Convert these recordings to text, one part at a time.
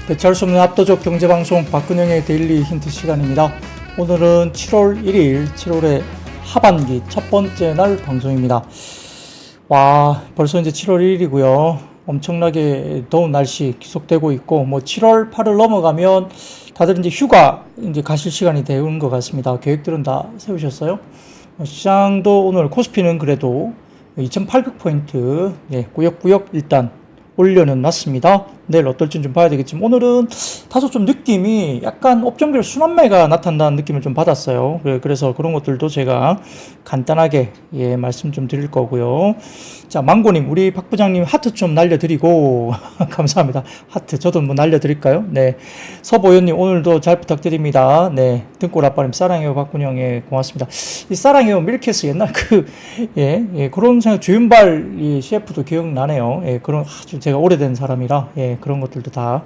대체할 수 없는 압도적 경제방송 박근영의 데일리 힌트 시간입니다. 오늘은 7월 1일 7월의 하반기 첫 번째 날 방송입니다. 와, 벌써 이제 7월 1일이고요. 엄청나게 더운 날씨 계속되고 있고, 7월 8을 넘어가면 다들 이제 휴가 이제 가실 시간이 되는 것 같습니다. 계획들은 다 세우셨어요? 시장도 오늘 코스피는 그래도 2,800포인트, 꾸역꾸역 일단 올려는 놨습니다. 내일 어떨지는 좀 봐야 되겠지만, 오늘은 다소 좀 느낌이 약간 업종별 순환매가 나타난다는 느낌을 좀 받았어요. 그래서 그런 것들도 제가 간단하게 말씀 좀 드릴 거고요. 자, 망고님, 우리 박 부장님 하트 좀 날려드리고, 감사합니다. 하트, 저도 날려드릴까요? 네. 서보현님, 오늘도 잘 부탁드립니다. 네. 등골아빠님, 사랑해요, 박군영에 고맙습니다. 이 사랑해요, 밀키스 옛날 그런 생각, 주윤발 CF도 기억나네요. 그런 아주 제가 오래된 사람이라, 그런 것들도 다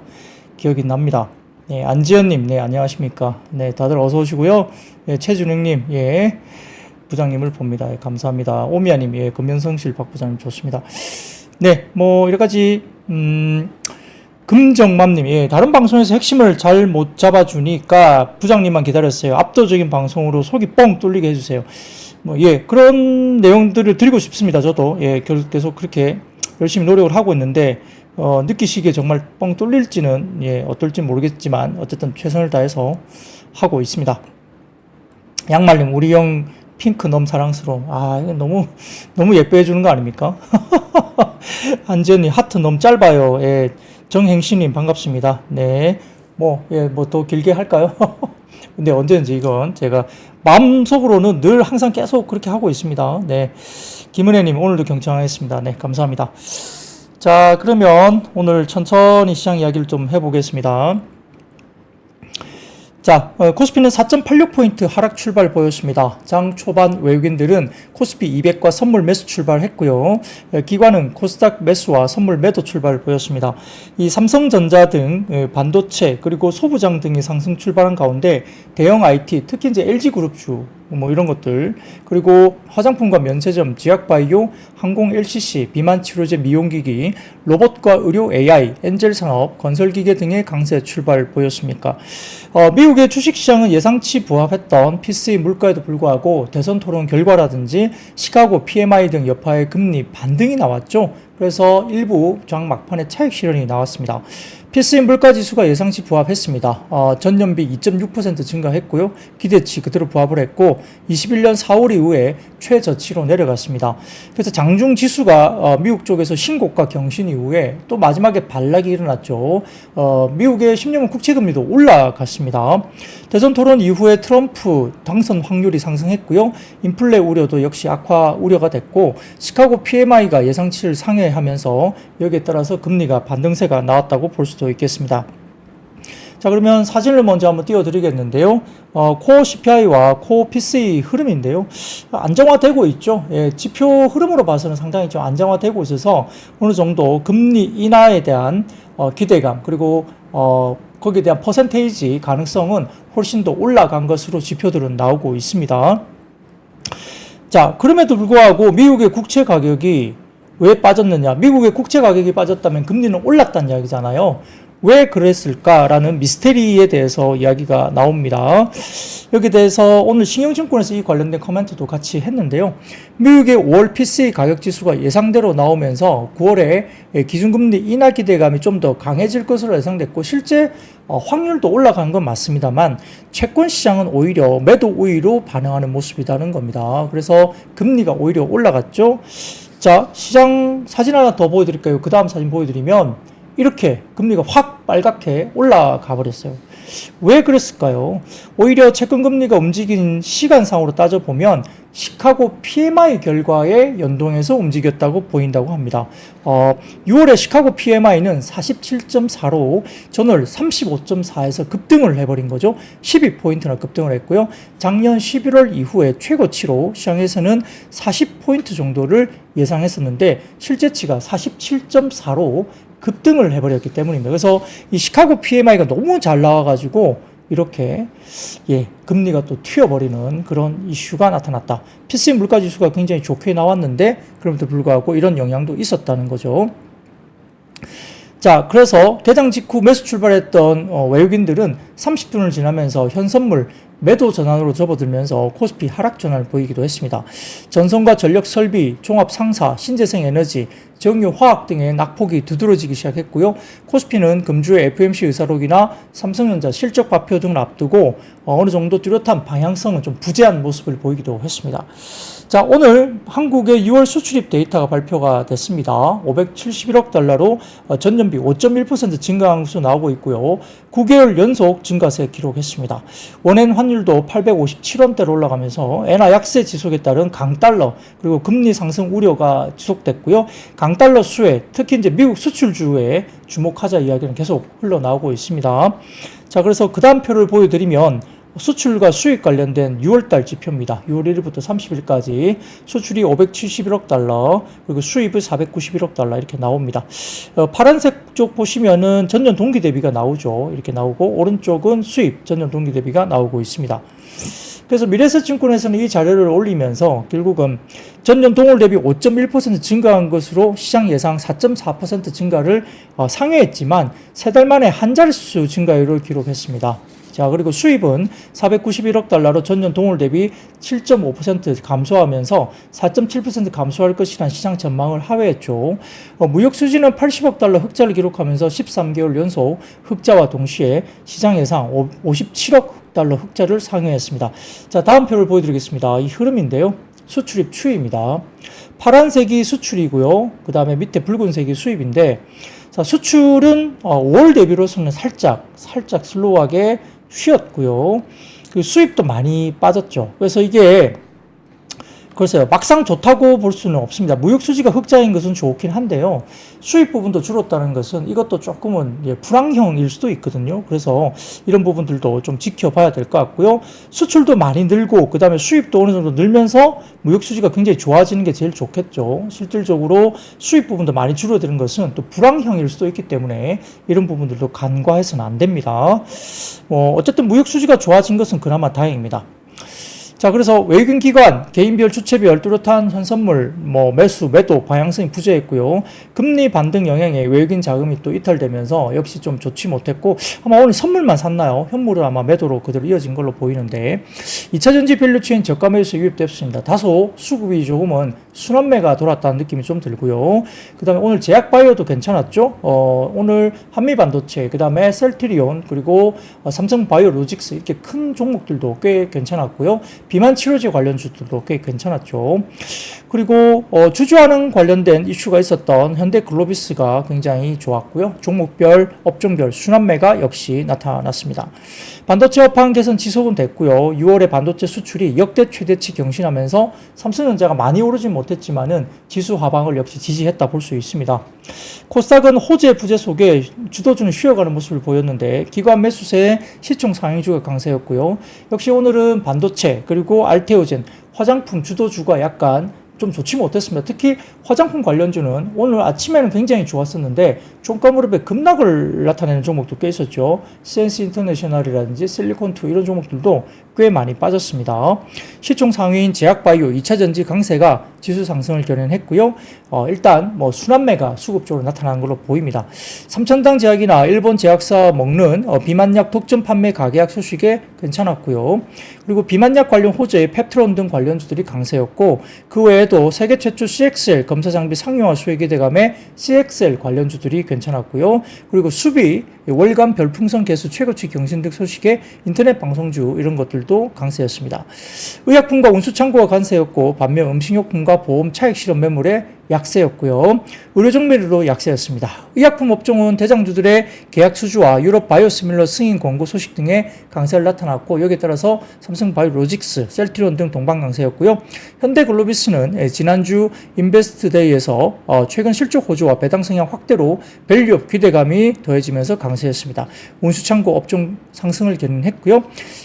기억이 납니다. 안지연님, 안녕하십니까. 다들 어서 오시고요. 최준영님, 부장님을 봅니다. 감사합니다. 오미아님, 금연성실 박 부장님 좋습니다. 여러 가지, 금정맘님, 다른 방송에서 핵심을 잘 못 잡아주니까 부장님만 기다렸어요. 압도적인 방송으로 속이 뻥 뚫리게 해주세요. 그런 내용들을 드리고 싶습니다. 저도, 계속 그렇게 열심히 노력을 하고 있는데, 느끼시기에 정말 뻥 뚫릴지는, 어떨지 모르겠지만, 어쨌든 최선을 다해서 하고 있습니다. 양말님, 우리 형 핑크 너무 사랑스러워. 이거 너무 예뻐해 주는 거 아닙니까? 안지연님, 하트 너무 짧아요. 정행신님, 반갑습니다. 더 길게 할까요? 근데 언제든지 이건 제가 마음속으로는 늘 항상 계속 그렇게 하고 있습니다. 김은혜님, 오늘도 경청하겠습니다. 감사합니다. 자, 그러면 오늘 천천히 시장 이야기를 좀 해보겠습니다. 자, 코스피는 4.86포인트 하락 출발 보였습니다. 장 초반 외국인들은 코스피 200과 선물 매수 출발했고요. 기관은 코스닥 매수와 선물 매도 출발을 보였습니다. 이 삼성전자 등 반도체 그리고 소부장 등이 상승 출발한 가운데 대형 IT, 특히 이제 LG그룹주 이런 것들, 그리고 화장품과 면세점, 지약바이오, 항공 LCC, 비만치료제 미용기기, 로봇과 의료 AI, 엔젤산업, 건설기계 등의 강세 출발 보였습니까? 미국의 주식시장은 예상치 부합했던 PCE 물가에도 불구하고 대선 토론 결과라든지 시카고 PMI 등 여파의 금리 반등이 나왔죠. 그래서 일부 장 막판에 차익 실현이 나왔습니다. PCE 물가지수가 예상치 부합했습니다. 전년비 2.6% 증가했고요. 기대치 그대로 부합을 했고 21년 4월 이후에 최저치로 내려갔습니다. 그래서 장중지수가 미국 쪽에서 신고가 경신 이후에 또 마지막에 반락이 일어났죠. 미국의 10년물 국채금리도 올라갔습니다. 대선 토론 이후에 트럼프 당선 확률이 상승했고요. 인플레 우려도 역시 악화 우려가 됐고 시카고 PMI가 예상치를 상회하면서 여기에 따라서 금리가 반등세가 나왔다고 볼 수도 있겠습니다. 자, 그러면 사진을 먼저 한번 띄워드리겠는데요. 코어 CPI와 코어 PCE 흐름인데요. 안정화되고 있죠. 지표 흐름으로 봐서는 상당히 좀 안정화되고 있어서 어느 정도 금리 인하에 대한 기대감, 그리고 거기에 대한 퍼센테이지 가능성은 훨씬 더 올라간 것으로 지표들은 나오고 있습니다. 자, 그럼에도 불구하고 미국의 국채 가격이 왜 빠졌느냐? 미국의 국채 가격이 빠졌다면 금리는 올랐다는 이야기잖아요. 왜 그랬을까라는 미스테리에 대해서 이야기가 나옵니다. 여기에 대해서 오늘 신영증권에서 이 관련된 코멘트도 같이 했는데요. 미국의 5월 PCE 가격지수가 예상대로 나오면서 9월에 기준금리 인하 기대감이 좀 더 강해질 것으로 예상됐고 실제 확률도 올라간 건 맞습니다만 채권 시장은 오히려 매도 우위로 반응하는 모습이라는 겁니다. 그래서 금리가 오히려 올라갔죠. 자, 시장 사진 하나 더 보여드릴까요? 그 다음 사진 보여드리면 이렇게 금리가 확 빨갛게 올라가 버렸어요. 왜 그랬을까요? 오히려 채권금리가 움직인 시간상으로 따져보면 시카고 PMI 결과에 연동해서 움직였다고 보인다고 합니다. 6월에 시카고 PMI는 47.4로 전월 35.4에서 급등을 해버린 거죠. 12포인트나 급등을 했고요. 작년 11월 이후에 최고치로 시장에서는 40포인트 정도를 예상했었는데 실제치가 47.4로 급등을 해버렸기 때문입니다. 그래서 이 시카고 PMI가 너무 잘 나와가지고 이렇게 금리가 또 튀어버리는 그런 이슈가 나타났다. PCE 물가지수가 굉장히 좋게 나왔는데 그럼에도 불구하고 이런 영향도 있었다는 거죠. 자, 그래서 개장 직후 매수 출발했던 외국인들은 30분을 지나면서 현 선물 매도 전환으로 접어들면서 코스피 하락 전환을 보이기도 했습니다. 전선과 전력 설비, 종합 상사, 신재생 에너지, 정유 화학 등의 낙폭이 두드러지기 시작했고요. 코스피는 금주의 FOMC 의사록이나 삼성전자 실적 발표 등을 앞두고 어느 정도 뚜렷한 방향성은 좀 부재한 모습을 보이기도 했습니다. 자, 오늘 한국의 6월 수출입 데이터가 발표가 됐습니다. 571억 달러로 전년비 5.1% 증가한 것으로 나오고 있고요. 9개월 연속 증가세 기록했습니다. 원엔 환율도 857원대로 올라가면서 엔화 약세 지속에 따른 강달러 그리고 금리 상승 우려가 지속됐고요. 강달러 수혜, 특히 이제 미국 수출주에 주목하자 이야기는 계속 흘러나오고 있습니다. 자, 그래서 그 다음 표를 보여드리면 수출과 수입 관련된 6월달 지표입니다. 6월 1일부터 30일까지 수출이 571억 달러 그리고 수입이 491억 달러 이렇게 나옵니다. 파란색 쪽 보시면은 전년 동기 대비가 나오죠. 이렇게 나오고 오른쪽은 수입 전년 동기 대비가 나오고 있습니다. 그래서 미래에셋증권에서는 이 자료를 올리면서 결국은 전년 동월 대비 5.1% 증가한 것으로 시장 예상 4.4% 증가를 상회했지만 세 달 만에 한 자릿수 증가율을 기록했습니다. 자, 그리고 수입은 491억 달러로 전년 동월 대비 7.5% 감소하면서 4.7% 감소할 것이라는 시장 전망을 하회했죠. 무역 수지는 80억 달러 흑자를 기록하면서 13개월 연속 흑자와 동시에 시장 예상 57억 달러 흑자를 상회했습니다. 자, 다음 표를 보여드리겠습니다. 이 흐름인데요. 수출입 추이입니다. 파란색이 수출이고요. 그 다음에 밑에 붉은색이 수입인데, 자, 수출은 5월 대비로서는 살짝 슬로우하게 쉬었고요. 그 수입도 많이 빠졌죠. 그래서 이게 글쎄요, 막상 좋다고 볼 수는 없습니다. 무역 수지가 흑자인 것은 좋긴 한데요. 수입 부분도 줄었다는 것은 이것도 조금은 불황형일 수도 있거든요. 그래서 이런 부분들도 좀 지켜봐야 될 것 같고요. 수출도 많이 늘고 그 다음에 수입도 어느 정도 늘면서 무역 수지가 굉장히 좋아지는 게 제일 좋겠죠. 실질적으로 수입 부분도 많이 줄어드는 것은 또 불황형일 수도 있기 때문에 이런 부분들도 간과해서는 안 됩니다. 어쨌든 무역 수지가 좋아진 것은 그나마 다행입니다. 자, 그래서 외국인 기관, 개인별, 주체별 뚜렷한 현선물, 매수, 매도 방향성이 부재했고요. 금리 반등 영향에 외국인 자금이 또 이탈되면서 역시 좀 좋지 못했고, 아마 오늘 선물만 샀나요? 현물은 아마 매도로 그대로 이어진 걸로 보이는데, 2차전지 밸류체인 저가 매수에 유입됐습니다. 다소 수급이 조금은 순환매가 돌았다는 느낌이 좀 들고요. 그 다음에 오늘 제약바이오도 괜찮았죠? 오늘 한미반도체, 그 다음에 셀트리온, 그리고 삼성바이오로직스 이렇게 큰 종목들도 꽤 괜찮았고요. 비만 치료제 관련주들도 꽤 괜찮았죠. 그리고 주주환원 관련된 이슈가 있었던 현대글로비스가 굉장히 좋았고요. 종목별, 업종별 순환매가 역시 나타났습니다. 반도체 업황 개선 지속은 됐고요. 6월에 반도체 수출이 역대 최대치 경신하면서 삼성전자가 많이 오르진 못했지만은 지수 하방을 역시 지지했다 볼 수 있습니다. 코스닥은 호재 부재 속에 주도주는 쉬어가는 모습을 보였는데 기관 매수세에 시총 상위주가 강세였고요. 역시 오늘은 반도체 그리고 알테오젠 화장품 주도주가 약간 좀 좋지 못했습니다. 특히 화장품 관련주는 오늘 아침에는 굉장히 좋았었는데 종가 무릎에 급락을 나타내는 종목도 꽤 있었죠. 센스 인터내셔널이라든지 실리콘2 이런 종목들도 꽤 많이 빠졌습니다. 시총 상위인 제약바이오 2차전지 강세가 지수 상승을 견인했고요. 일단 순환매가 수급적으로 나타나는 걸로 보입니다. 삼천당 제약이나 일본 제약사 먹는 비만약 독점 판매 가계약 소식에 괜찮았고요. 그리고 비만약 관련 호재의 펩트론 등 관련주들이 강세였고 그 외에도 세계 최초 CXL 검사 장비 상용화 수혜 기대감에 CXL 관련주들이 괜찮았고요. 그리고 수비 월간 별풍선 개수 최고치 경신 등 소식에 인터넷 방송주 이런 것들도 강세였습니다. 의약품과 운수창고가 강세였고 반면 음식료품과 보험 차익 실험 매물에 약세였고요. 의료정밀로 약세였습니다. 의약품 업종은 대장주들의 계약 수주와 유럽 바이오시밀러 승인 권고 소식 등의 강세를 나타났고 여기에 따라서 삼성바이오로직스, 셀트리온 등 동반 강세였고요. 현대글로비스는 지난주 인베스트데이에서 최근 실적 호조와 배당 성향 확대로 밸류업 기대감이 더해지면서 강세였습니다. 운수창고 업종 상승을 견인했고요.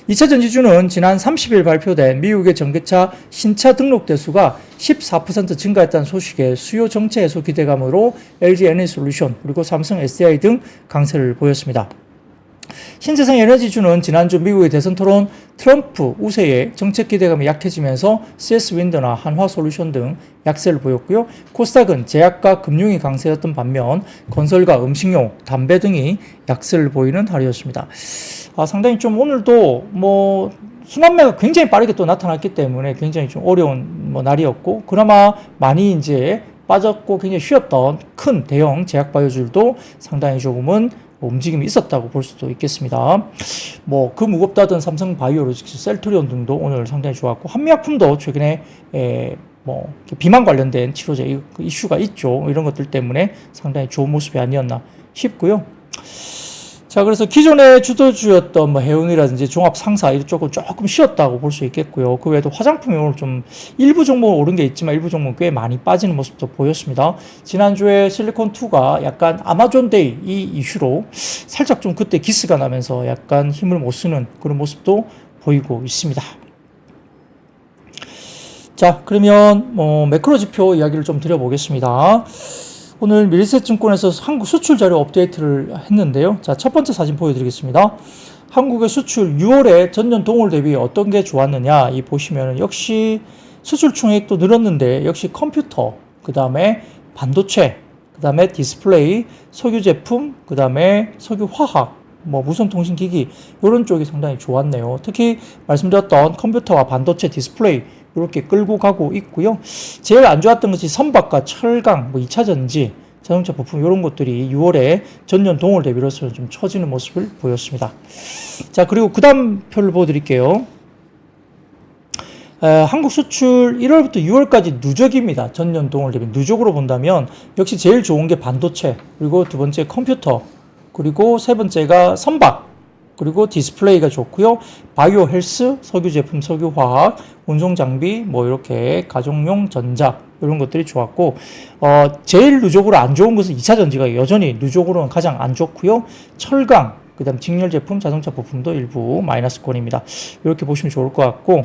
2차 전지주는 지난 30일 발표된 미국의 전기차 신차 등록 대수가 14% 증가했다는 소식에 수요 정체 해소 기대감으로 LG 에너지솔루션 그리고 삼성 SDI 등 강세를 보였습니다. 신재생 에너지주는 지난주 미국의 대선 토론 트럼프 우세의 정책 기대감이 약해지면서 CS윈드나 한화솔루션 등 약세를 보였고요. 코스닥은 제약과 금융이 강세였던 반면 건설과 음식료, 담배 등이 약세를 보이는 하루였습니다. 상당히 좀 오늘도 순환매가 굉장히 빠르게 또 나타났기 때문에 굉장히 좀 어려운 날이었고, 그나마 많이 이제 빠졌고 굉장히 쉬었던 큰 대형 제약바이오주들도 상당히 조금은 움직임이 있었다고 볼 수도 있겠습니다. 그 무겁다던 삼성바이오로직스, 셀트리온 등도 오늘 상당히 좋았고, 한미약품도 최근에 비만 관련된 치료제 이슈가 있죠. 이런 것들 때문에 상당히 좋은 모습이 아니었나 싶고요. 자, 그래서 기존의 주도주였던 해운이라든지 종합상사 이쪽은 조금 쉬었다고 볼 수 있겠고요. 그 외에도 화장품이 오늘 좀 일부 종목은 오른 게 있지만 일부 종목은 꽤 많이 빠지는 모습도 보였습니다. 지난주에 실리콘2가 약간 아마존데이 이 이슈로 살짝 좀 그때 기스가 나면서 약간 힘을 못 쓰는 그런 모습도 보이고 있습니다. 자, 그러면 매크로 지표 이야기를 좀 드려보겠습니다. 오늘 미래세증권에서 한국 수출 자료 업데이트를 했는데요. 자, 첫 번째 사진 보여드리겠습니다. 한국의 수출 6월에 전년 동월 대비 어떤 게 좋았느냐, 이 보시면은 역시 수출 총액도 늘었는데 역시 컴퓨터, 그 다음에 반도체, 그 다음에 디스플레이, 석유 제품, 그 다음에 석유 화학, 무선통신기기 이런 쪽이 상당히 좋았네요. 특히 말씀드렸던 컴퓨터와 반도체, 디스플레이 이렇게 끌고 가고 있고요. 제일 안 좋았던 것이 선박과 철강, 2차전지, 자동차 부품 이런 것들이 6월에 전년 동월 대비로서 좀 처지는 모습을 보였습니다. 자, 그리고 그 다음 표를 보여드릴게요. 한국 수출 1월부터 6월까지 누적입니다. 전년 동월 대비 누적으로 본다면 역시 제일 좋은 게 반도체, 그리고 두 번째 컴퓨터, 그리고 세 번째가 선박, 그리고 디스플레이가 좋고요. 바이오 헬스, 석유 제품, 석유 화학, 운송 장비, 이렇게 가정용 전자 이런 것들이 좋았고, 제일 누적으로 안 좋은 것은 2차 전지가 여전히 누적으로는 가장 안 좋고요. 철강, 그다음 직렬 제품, 자동차 부품도 일부 마이너스권입니다. 이렇게 보시면 좋을 것 같고,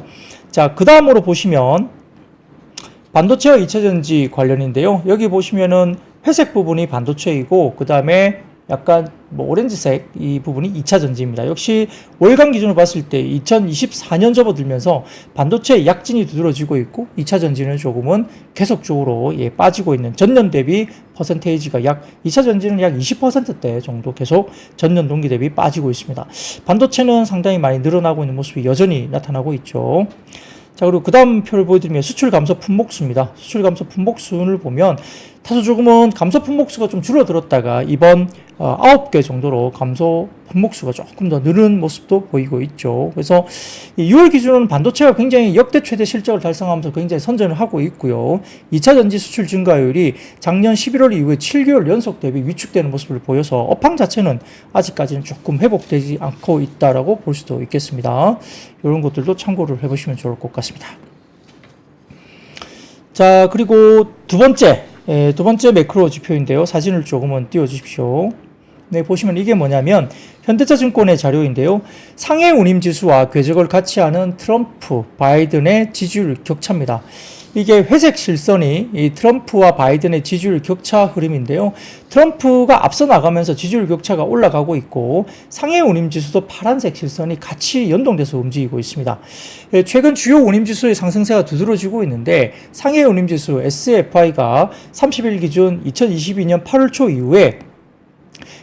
자, 그 다음으로 보시면 반도체와 2차 전지 관련인데요. 여기 보시면은 회색 부분이 반도체이고, 그 다음에 약간 오렌지색 이 부분이 2차 전지입니다. 역시 월간 기준으로 봤을 때 2024년 접어들면서 반도체의 약진이 두드러지고 있고 2차 전지는 조금은 계속적으로 빠지고 있는, 전년 대비 퍼센테이지가 2차 전지는 약 20%대 정도 계속 전년 동기 대비 빠지고 있습니다. 반도체는 상당히 많이 늘어나고 있는 모습이 여전히 나타나고 있죠. 자, 그리고 그 다음 표를 보여드리면 수출 감소 품목수입니다. 수출 감소 품목수를 보면 다소 조금은 감소 품목수가 좀 줄어들었다가 이번 9개 정도로 감소 품목수가 조금 더 느는 모습도 보이고 있죠. 그래서 6월 기준으로는 반도체가 굉장히 역대 최대 실적을 달성하면서 굉장히 선전을 하고 있고요. 2차 전지 수출 증가율이 작년 11월 이후에 7개월 연속 대비 위축되는 모습을 보여서 업황 자체는 아직까지는 조금 회복되지 않고 있다라고 볼 수도 있겠습니다. 이런 것들도 참고를 해보시면 좋을 것 같습니다. 자, 그리고 두 번째 매크로 지표인데요. 사진을 조금은 띄워주십시오. 네, 보시면 이게 뭐냐면 현대차증권의 자료인데요. 상해 운임지수와 궤적을 같이 하는 트럼프, 바이든의 지지율 격차입니다. 이게 회색 실선이 이 트럼프와 바이든의 지지율 격차 흐름인데요. 트럼프가 앞서 나가면서 지지율 격차가 올라가고 있고, 상해 운임지수도 파란색 실선이 같이 연동돼서 움직이고 있습니다. 최근 주요 운임지수의 상승세가 두드러지고 있는데, 상해 운임지수 SFI가 30일 기준 2022년 8월 초 이후에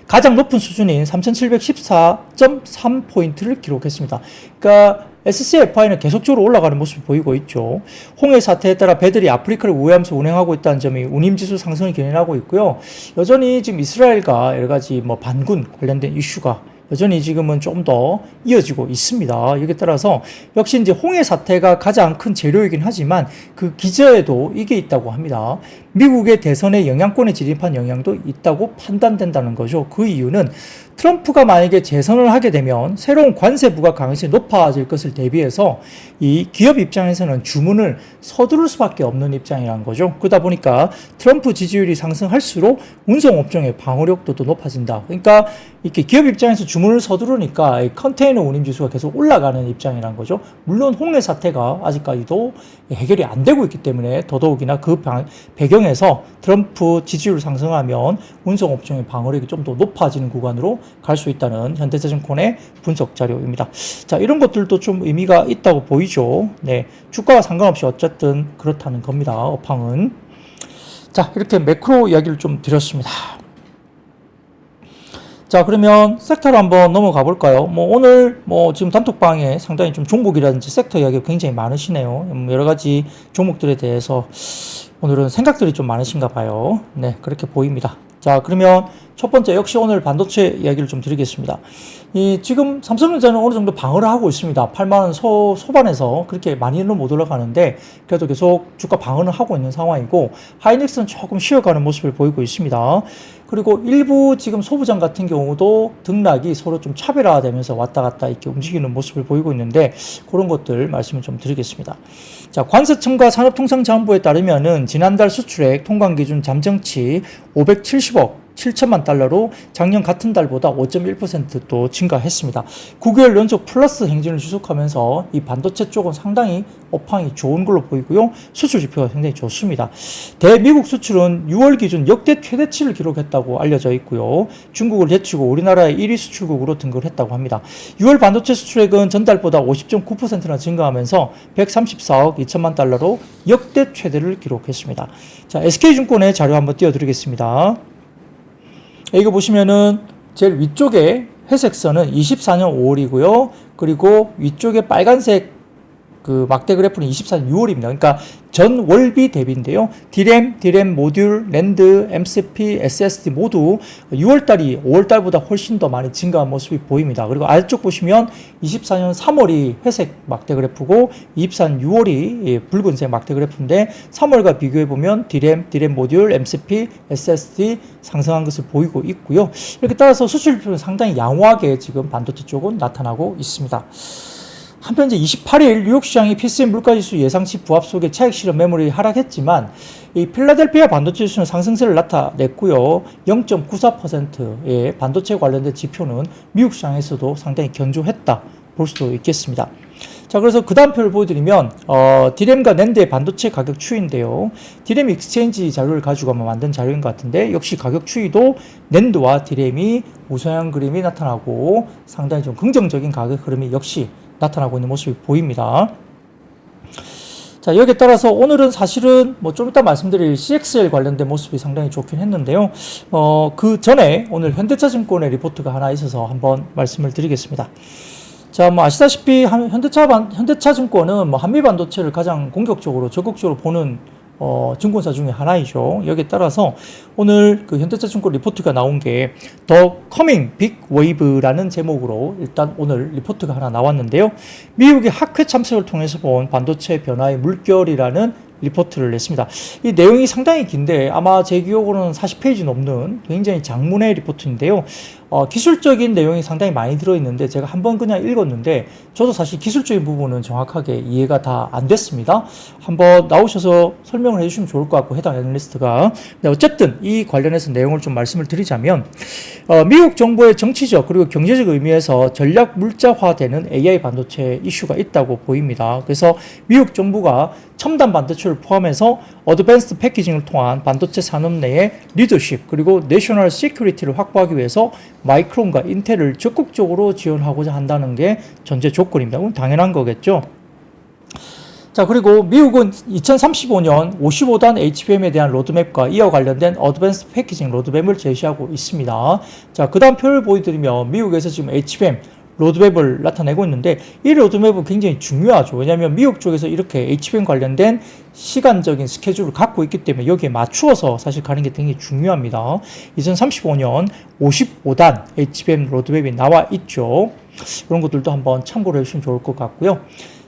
가장 높은 수준인 3714.3포인트를 기록했습니다. 그러니까 SCFI는 계속적으로 올라가는 모습을 보이고 있죠. 홍해 사태에 따라 배들이 아프리카를 우회하면서 운행하고 있다는 점이 운임지수 상승을 견인하고 있고요. 여전히 지금 이스라엘과 여러 가지 반군 관련된 이슈가 여전히 지금은 좀 더 이어지고 있습니다. 여기에 따라서 역시 이제 홍해 사태가 가장 큰 재료이긴 하지만 그 기저에도 이게 있다고 합니다. 미국의 대선에 영향권에 진입한 영향도 있다고 판단된다는 거죠. 그 이유는 트럼프가 만약에 재선을 하게 되면 새로운 관세 부과 가능성이 높아질 것을 대비해서 이 기업 입장에서는 주문을 서두를 수밖에 없는 입장이라는 거죠. 그러다 보니까 트럼프 지지율이 상승할수록 운송업종의 방어력도 더 높아진다. 그러니까 이렇게 기업 입장에서 주문을 서두르니까 컨테이너 운임지수가 계속 올라가는 입장이라는 거죠. 물론 홍해 사태가 아직까지도 해결이 안 되고 있기 때문에 더더욱이나 그 배경 조정해서 트럼프 지지율 상승하면 운송업종의 방어력이 좀 더 높아지는 구간으로 갈 수 있다는 현대차증권의 분석 자료입니다. 자, 이런 것들도 좀 의미가 있다고 보이죠. 네, 주가와 상관없이 어쨌든 그렇다는 겁니다. 업황은. 자, 이렇게 매크로 이야기를 좀 드렸습니다. 자, 그러면 섹터로 한번 넘어가 볼까요? 오늘 지금 단톡방에 상당히 좀 종목이라든지 섹터 이야기가 굉장히 많으시네요. 여러 가지 종목들에 대해서 오늘은 생각들이 좀 많으신가 봐요. 네, 그렇게 보입니다. 자, 그러면 첫 번째 역시 오늘 반도체 이야기를 좀 드리겠습니다. 지금 삼성전자는 어느 정도 방어를 하고 있습니다. 8만원 소반에서 그렇게 많이는 못 올라가는데 그래도 계속 주가 방어는 하고 있는 상황이고, 하이닉스는 조금 쉬어가는 모습을 보이고 있습니다. 그리고 일부 지금 소부장 같은 경우도 등락이 서로 좀 차별화되면서 왔다 갔다 이렇게 움직이는 모습을 보이고 있는데, 그런 것들 말씀을 좀 드리겠습니다. 자, 관세청과 산업통상자원부에 따르면은 지난달 수출액 통관기준 잠정치 570억 7천만 달러로 작년 같은 달보다 5.1% 또 증가했습니다. 9개월 연속 플러스 행진을 지속하면서 이 반도체 쪽은 상당히 업황이 좋은 걸로 보이고요. 수출 지표가 굉장히 좋습니다. 대미국 수출은 6월 기준 역대 최대치를 기록했다고 알려져 있고요. 중국을 제치고 우리나라의 1위 수출국으로 등극을 했다고 합니다. 6월 반도체 수출액은 전달보다 50.9%나 증가하면서 134억 2천만 달러로 역대 최대를 기록했습니다. 자, SK증권의 자료 한번 띄워드리겠습니다. 이거 보시면은 제일 위쪽에 회색 선은 24년 5월이고요. 그리고 위쪽에 빨간색 그 막대 그래프는 24년 6월입니다. 그러니까 전 월비 대비인데요. DRAM 모듈, 랜드, MCP, SSD 모두 6월달이 5월달보다 훨씬 더 많이 증가한 모습이 보입니다. 그리고 아래쪽 보시면 24년 3월이 회색 막대 그래프고 24년 6월이 붉은색 막대 그래프인데, 3월과 비교해보면 DRAM 모듈, MCP, SSD 상승한 것을 보이고 있고요. 이렇게 따라서 수출표는 상당히 양호하게 지금 반도체 쪽은 나타나고 있습니다. 한편 이제 28일 뉴욕 시장이 PCM 물가지수 예상치 부합 속에 차익 실현 매물이 하락했지만, 이 필라델피아 반도체 지수는 상승세를 나타냈고요. 0.94%의 반도체 관련된 지표는 미국 시장에서도 상당히 견조했다 볼 수도 있겠습니다. 자, 그래서 그 다음 표를 보여드리면 DRAM과 낸드의 반도체 가격 추이인데요. DRAM 익스체인지 자료를 가지고 한번 만든 자료인 것 같은데, 역시 가격 추이도 낸드와 DRAM이 우상향 그림이 나타나고 상당히 좀 긍정적인 가격 흐름이 역시 나타나고 있는 모습이 보입니다. 자, 여기에 따라서 오늘은 사실은 좀 이따 말씀드릴 CXL 관련된 모습이 상당히 좋긴 했는데요. 그 전에 오늘 현대차증권의 리포트가 하나 있어서 한번 말씀을 드리겠습니다. 자, 아시다시피 현대차증권은 한미반도체를 가장 공격적으로 적극적으로 보는 증권사 중에 하나이죠. 여기에 따라서 오늘 그 현대차증권 리포트가 나온 게 The Coming Big Wave라는 제목으로 일단 오늘 리포트가 하나 나왔는데요. 미국의 학회 참석을 통해서 본 반도체 변화의 물결이라는 리포트를 냈습니다. 이 내용이 상당히 긴데 아마 제 기억으로는 40페이지 넘는 굉장히 장문의 리포트인데요. 기술적인 내용이 상당히 많이 들어있는데 제가 한번 그냥 읽었는데 저도 사실 기술적인 부분은 정확하게 이해가 다 안 됐습니다. 한번 나오셔서 설명을 해주시면 좋을 것 같고, 해당 애널리스트가. 네, 어쨌든 이 관련해서 내용을 좀 말씀을 드리자면, 미국 정부의 정치적 그리고 경제적 의미에서 전략 물자화되는 AI 반도체 이슈가 있다고 보입니다. 그래서 미국 정부가 첨단 반도체를 포함해서 어드밴스드 패키징을 통한 반도체 산업 내의 리더십 그리고 내셔널 시큐리티를 확보하기 위해서 마이크론과 인텔을 적극적으로 지원하고자 한다는 게 전제 조건입니다. 그럼 당연한 거겠죠. 자, 그리고 미국은 2035년 55단 HBM에 대한 로드맵과 이와 관련된 어드밴스드 패키징 로드맵을 제시하고 있습니다. 자, 그 다음 표를 보여드리면 미국에서 지금 HBM 로드맵을 나타내고 있는데, 이 로드맵은 굉장히 중요하죠. 왜냐하면 미국 쪽에서 이렇게 HBM 관련된 시간적인 스케줄을 갖고 있기 때문에 여기에 맞추어서 사실 가는 게 굉장히 중요합니다. 2035년 55단 HBM 로드맵이 나와 있죠. 그런 것들도 한번 참고를 해주시면 좋을 것 같고요.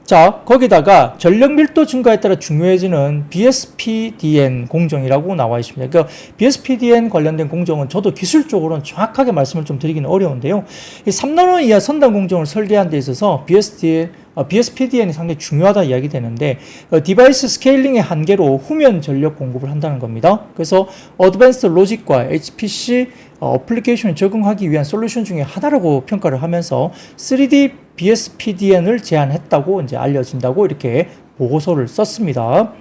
자, 거기다가 전력 밀도 증가에 따라 중요해지는 BSPDN 공정이라고 나와 있습니다. 그러니까 BSPDN 관련된 공정은 저도 기술적으로는 정확하게 말씀을 좀 드리기는 어려운데요. 이 3나노 이하 선단 공정을 설계한 데 있어서 BSPDN이 상당히 중요하다 이야기 되는데, 디바이스 스케일링의 한계로 후면 전력 공급을 한다는 겁니다. 그래서 어드밴스드 로직과 HPC 어플리케이션에 적응하기 위한 솔루션 중에 하나라고 평가를 하면서 3D BSPDN을 제안했다고 이제 알려진다고 이렇게 보고서를 썼습니다.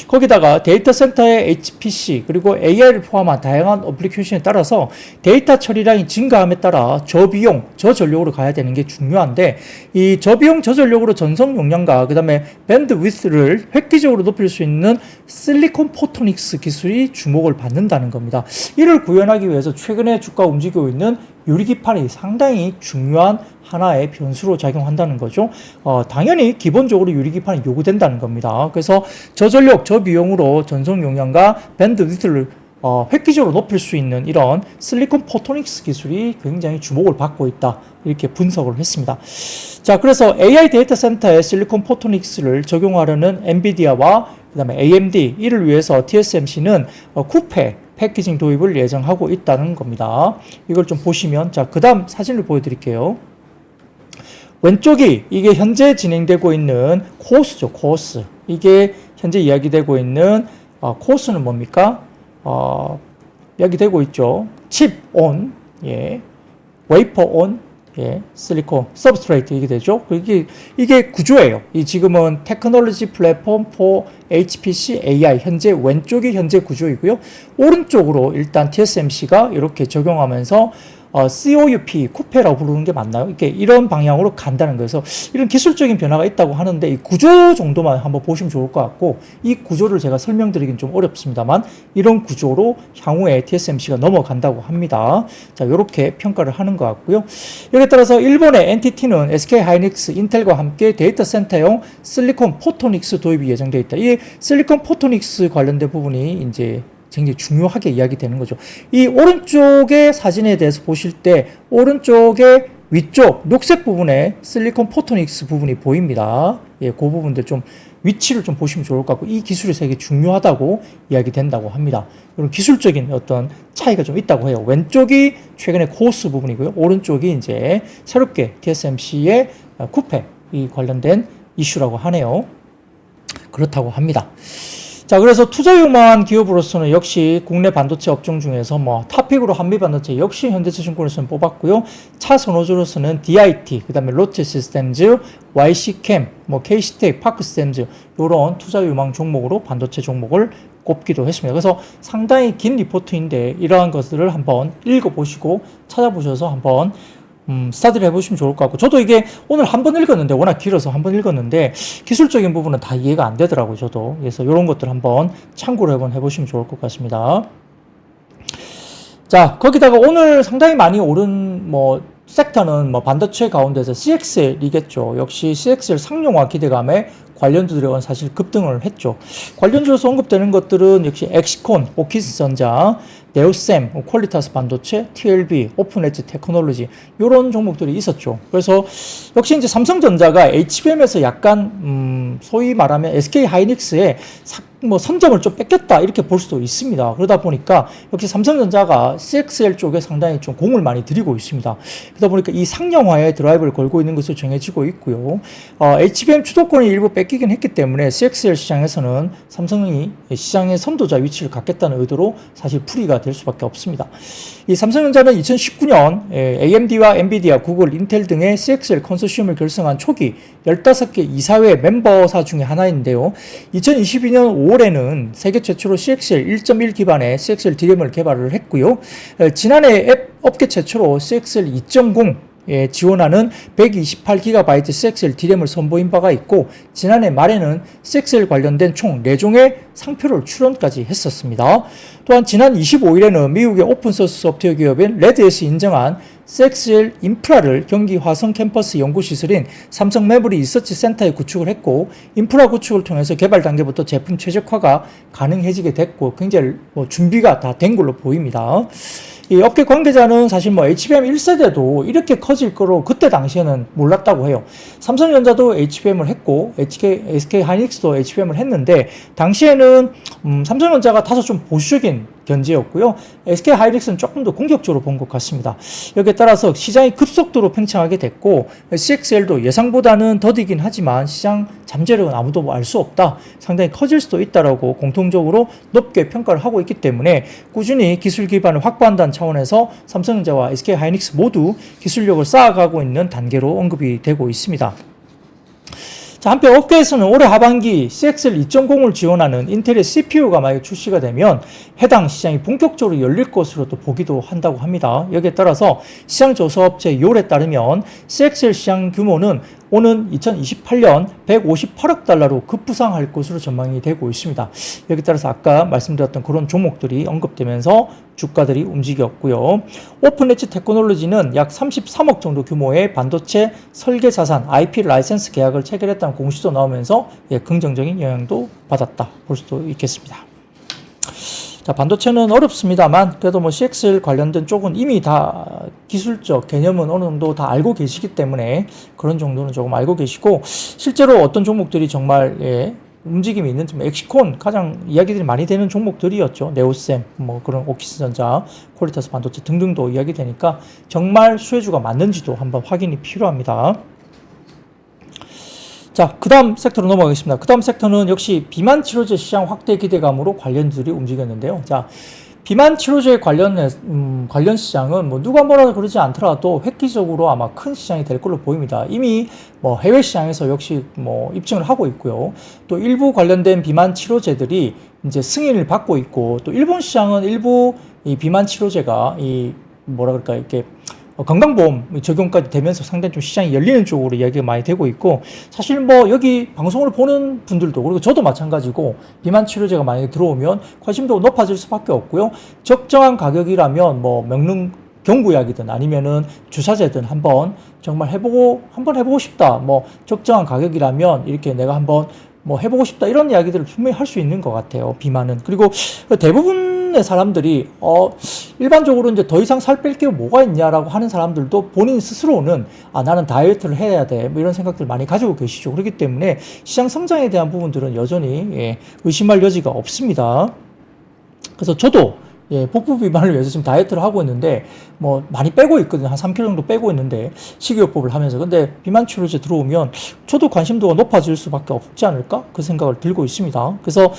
거기다가 데이터 센터의 HPC 그리고 AI를 포함한 다양한 어플리케이션에 따라서 데이터 처리량이 증가함에 따라 저비용, 저전력으로 가야 되는 게 중요한데 이 저비용, 저전력으로 전송 용량과 그 다음에 밴드위스를 획기적으로 높일 수 있는 실리콘 포토닉스 기술이 주목을 받는다는 겁니다. 이를 구현하기 위해서 최근에 주가 움직이고 있는 유리기판이 상당히 중요한 하나의 변수로 작용한다는 거죠. 당연히 기본적으로 유리기판이 요구된다는 겁니다. 그래서 저전력, 저비용으로 전송 용량과 밴드위드를 획기적으로 높일 수 있는 이런 실리콘 포토닉스 기술이 굉장히 주목을 받고 있다. 이렇게 분석을 했습니다. 자, 그래서 AI 데이터 센터에 실리콘 포토닉스를 적용하려는 엔비디아와 그다음에 AMD 이를 위해서 TSMC는 쿠페 패키징 도입을 예정하고 있다는 겁니다. 이걸 좀 보시면 자, 그다음 사진을 보여드릴게요. 왼쪽이 이게 현재 진행되고 있는 코어스죠. 코어스. 이게 현재 이야기되고 있는 코어스는 뭡니까? 이야기되고 있죠. 칩 온, 예, 웨이퍼 온, 예, 실리콘 서브스트레이트 이게 되죠. 이게 구조예요. 이 지금은 테크놀로지 플랫폼 for HPC AI 현재 왼쪽이 현재 구조이고요. 오른쪽으로 일단 TSMC가 이렇게 적용하면서 COUP, 쿠페라고 부르는 게 맞나요? 이렇게 이런 방향으로 간다는 거예요. 그래서 이런 기술적인 변화가 있다고 하는데 이 구조 정도만 한번 보시면 좋을 것 같고 이 구조를 제가 설명드리긴 좀 어렵습니다만 이런 구조로 향후에 TSMC가 넘어간다고 합니다. 자, 이렇게 평가를 하는 것 같고요. 여기에 따라서 일본의 NTT는 SK하이닉스, 인텔과 함께 데이터 센터용 실리콘 포토닉스 도입이 예정되어 있다. 이 실리콘 포토닉스 관련된 부분이 이제 굉장히 중요하게 이야기되는 거죠. 이 오른쪽의 사진에 대해서 보실 때 오른쪽의 위쪽 녹색 부분에 실리콘 포토닉스 부분이 보입니다. 예, 그 부분들 좀 위치를 좀 보시면 좋을 것 같고 이 기술이 되게 중요하다고 이야기된다고 합니다. 이런 기술적인 어떤 차이가 좀 있다고 해요. 왼쪽이 최근에 코어스 부분이고요. 오른쪽이 이제 새롭게 TSMC의 쿠페 이 관련된 이슈라고 하네요. 그렇다고 합니다. 자, 그래서 투자 유망한 기업으로서는 역시 국내 반도체 업종 중에서 탑픽으로 한미반도체 역시 현대차증권에서는 뽑았고요. 차 선호주로서는 DIT, 그 다음에 롯데시스템즈, YC캠, KC텍, 파크시스템즈 이런 투자 유망 종목으로 반도체 종목을 꼽기도 했습니다. 그래서 상당히 긴 리포트인데 이러한 것들을 한번 읽어보시고 찾아보셔서 한번 스타디를 해보시면 좋을 것 같고 저도 이게 오늘 한 번 읽었는데 워낙 길어서 한 번 읽었는데 기술적인 부분은 다 이해가 안 되더라고요. 저도. 그래서 이런 것들 한번 참고를 한번 해보시면 좋을 것 같습니다. 자, 거기다가 오늘 상당히 많이 오른 섹터는 반도체 가운데서 CXL이겠죠. 역시 CXL 상용화 기대감에 관련주들은 사실 급등을 했죠. 관련주로서 언급되는 것들은 역시 엑시콘, 오키스전자, 네오셈, 퀄리타스 반도체, TLB, 오픈엣지 테크놀로지 이런 종목들이 있었죠. 그래서 역시 이제 삼성전자가 HBM에서 약간 소위 말하면 SK하이닉스의 선점을 좀 뺏겼다 이렇게 볼 수도 있습니다. 그러다 보니까 역시 삼성전자가 CXL 쪽에 상당히 좀 공을 많이 들이고 있습니다. 그러다 보니까 이 상용화에 드라이브를 걸고 있는 것으로 정해지고 있고요. HBM 주도권이 일부 뺏기긴 했기 때문에 CXL 시장에서는 삼성이 시장의 선도자 위치를 갖겠다는 의도로 사실 풀이가 될 수밖에 없습니다. 이 삼성전자는 2019년 AMD와 엔비디아, 구글, 인텔 등의 CXL 컨소시엄을 결성한 초기 15개 이사회 멤버사 중에 하나인데요. 2022년 5월에는 세계 최초로 CXL 1.1 기반의 CXL DRAM을 개발을 했고요. 지난해 업계 최초로 CXL 2.0 지원하는 128GB CXL DRAM을 선보인 바가 있고 지난해 말에는 CXL 관련된 총 4종의 상표를 출원까지 했었습니다. 또한 지난 25일에는 미국의 오픈소스 소프트웨어 기업인 레드햇이 인정한 CXL 인프라를 경기 화성 캠퍼스 연구시설인 삼성 메모리 리서치 센터에 구축을 했고 인프라 구축을 통해서 개발 단계부터 제품 최적화가 가능해지게 됐고 굉장히 준비가 다 된 걸로 보입니다. 이 업계 관계자는 사실 HBM 1세대도 이렇게 커질 거로 그때 당시에는 몰랐다고 해요. 삼성전자도 HBM을 했고 SK하이닉스도 HBM을 했는데 당시에는 삼성전자가 다소 좀 보수적인 견제였고요. SK하이닉스는 조금 더 공격적으로 본 것 같습니다. 여기에 따라서 시장이 급속도로 팽창하게 됐고 CXL도 예상보다는 더디긴 하지만 시장 잠재력은 아무도 알 수 없다. 상당히 커질 수도 있다라고 공통적으로 높게 평가를 하고 있기 때문에 꾸준히 기술 기반을 확보한다는 차원에서 삼성전자와 SK하이닉스 모두 기술력을 쌓아가고 있는 단계로 언급이 되고 있습니다. 자, 자, 한편 업계에서는 올해 하반기 CXL 2.0을 지원하는 인텔의 CPU가 만약 출시가 되면 해당 시장이 본격적으로 열릴 것으로 또 보기도 한다고 합니다. 여기에 따라서 시장 조사업체 요에 따르면 CXL 시장 규모는 오는 2028년 158억 달러로 급부상할 것으로 전망이 되고 있습니다. 여기에 따라서 아까 말씀드렸던 그런 종목들이 언급되면서 주가들이 움직였고요. 오픈 엣지 테크놀로지는 약 33억 정도 규모의 반도체 설계 자산 IP 라이센스 계약을 체결했다는 공시도 나오면서 긍정적인 영향도 받았다 볼 수도 있겠습니다. 자, 반도체는 어렵습니다만 그래도 뭐 CXL 관련된 쪽은 이미 다 기술적 개념은 어느 정도 다 알고 계시기 때문에 그런 정도는 조금 알고 계시고, 실제로 어떤 종목들이 정말 움직임이 있는지, 엑시콘 가장 이야기들이 많이 되는 종목들이었죠. 네오셈, 뭐 그런 오키스전자, 퀄리타스 반도체 등등도 이야기되니까 정말 수혜주가 맞는지도 한번 확인이 필요합니다. 자, 그 다음 섹터로 넘어가겠습니다. 그 다음 섹터는 역시 비만 치료제 시장 확대 기대감으로 관련주들이 움직였는데요. 자, 비만 치료제 관련 시장은 뭐 누가 뭐라도 그러지 않더라도 획기적으로 아마 큰 시장이 될 걸로 보입니다. 이미 뭐 해외 시장에서 역시 뭐 입증을 하고 있고요. 또 일부 관련된 비만 치료제들이 이제 승인을 받고 있고, 또 일본 시장은 일부 이 비만 치료제가 이 뭐라 그럴까 이렇게 건강보험 적용까지 되면서 상당히 좀 시장이 열리는 쪽으로 이야기가 많이 되고 있고, 사실 뭐 여기 방송을 보는 분들도 그리고 저도 마찬가지고 비만 치료제가 만약에 들어오면 관심도가 높아질 수밖에 없고요. 적정한 가격이라면 뭐 명능 경구약이든 아니면은 주사제든 한번 정말 해보고 싶다. 뭐 적정한 가격이라면 이렇게 내가 한번 뭐 해보고 싶다, 이런 이야기들을 분명히 할 수 있는 것 같아요. 비만은. 그리고 대부분의 사람들이 일반적으로 이제 더 이상 살 뺄 게 뭐가 있냐라고 하는 사람들도 본인 스스로는 나는 다이어트를 해야 돼, 뭐 이런 생각들 많이 가지고 계시죠. 그렇기 때문에 시장 성장에 대한 부분들은 여전히 의심할 여지가 없습니다. 그래서 저도 복부 비만을 위해서 지금 다이어트를 하고 있는데, 뭐, 많이 빼고 있거든요. 한 3kg 정도 빼고 있는데, 식이요법을 하면서. 근데 비만 치료제 들어오면 저도 관심도가 높아질 수밖에 없지 않을까? 그 생각을 들고 있습니다. 그래서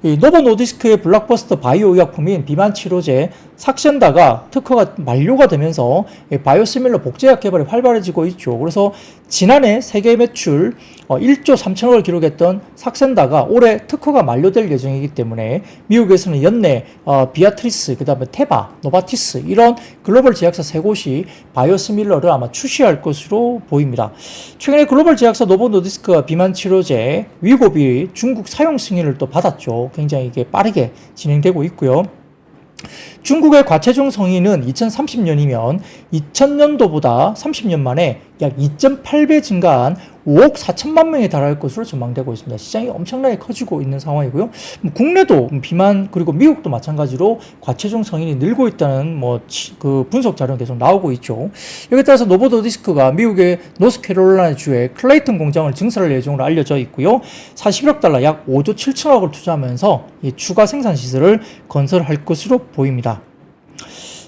이 노보 노디스크의 블록버스터 바이오 의약품인 비만 치료제 삭센다가 특허가 만료가 되면서 바이오시밀러 복제약 개발이 활발해지고 있죠. 그래서 지난해 세계 매출 1조 3천억을 기록했던 삭센다가 올해 특허가 만료될 예정이기 때문에 미국에서는 연내 비아트리스, 그 다음에 테바, 노바티스 이런 글로벌 제약사 세 곳이 바이오시밀러를 아마 출시할 것으로 보입니다. 최근에 글로벌 제약사 노보 노디스크가 비만 치료제 위고비 중국 사용 승인을 또 받았죠. 굉장히 이게 빠르게 진행되고 있고요. 중국의 과체중 성인은 2030년이면 2000년도보다 30년 만에 약 2.8배 증가한 5억 4천만 명에 달할 것으로 전망되고 있습니다. 시장이 엄청나게 커지고 있는 상황이고요. 국내도 비만, 그리고 미국도 마찬가지로 과체중 성인이 늘고 있다는 그 분석 자료가 계속 나오고 있죠. 여기에 따라서 노보 노디스크가 미국의 노스캐롤라이나 주의 클레이턴 공장을 증설할 예정으로 알려져 있고요. 41억 달러, 약 5조 7천억을 투자하면서 이 추가 생산 시설을 건설할 것으로 보입니다.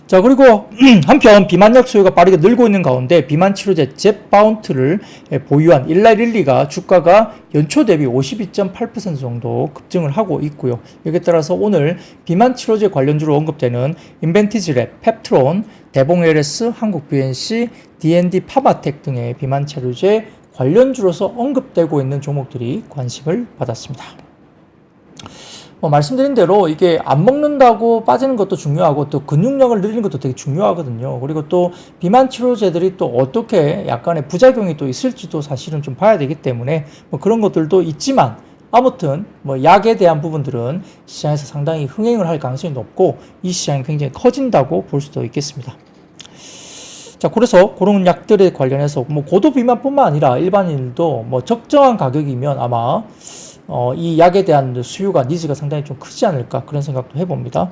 자, 그리고 한편 비만약 수요가 빠르게 늘고 있는 가운데 비만 치료제 잽바운트를 보유한 일라릴리가 주가가 연초 대비 52.8% 정도 급증을 하고 있고요. 여기에 따라서 오늘 비만 치료제 관련주로 언급되는 인벤티지랩, 펩트론, 대봉 LS, 한국 BNC, D&D 파마텍 등의 비만 치료제 관련주로서 언급되고 있는 종목들이 관심을 받았습니다. 말씀드린 대로 이게 안 먹는다고 빠지는 것도 중요하고 또 근육량을 늘리는 것도 되게 중요하거든요. 그리고 또 비만 치료제들이 또 어떻게 약간의 부작용이 또 있을지도 사실은 좀 봐야 되기 때문에 그런 것들도 있지만, 아무튼 약에 대한 부분들은 시장에서 상당히 흥행을 할 가능성이 높고 이 시장이 굉장히 커진다고 볼 수도 있겠습니다. 자, 그래서 그런 약들에 관련해서 고도 비만뿐만 아니라 일반인들도 적정한 가격이면 아마 이 약에 대한 수요가, 니즈가 상당히 좀 크지 않을까, 그런 생각도 해봅니다.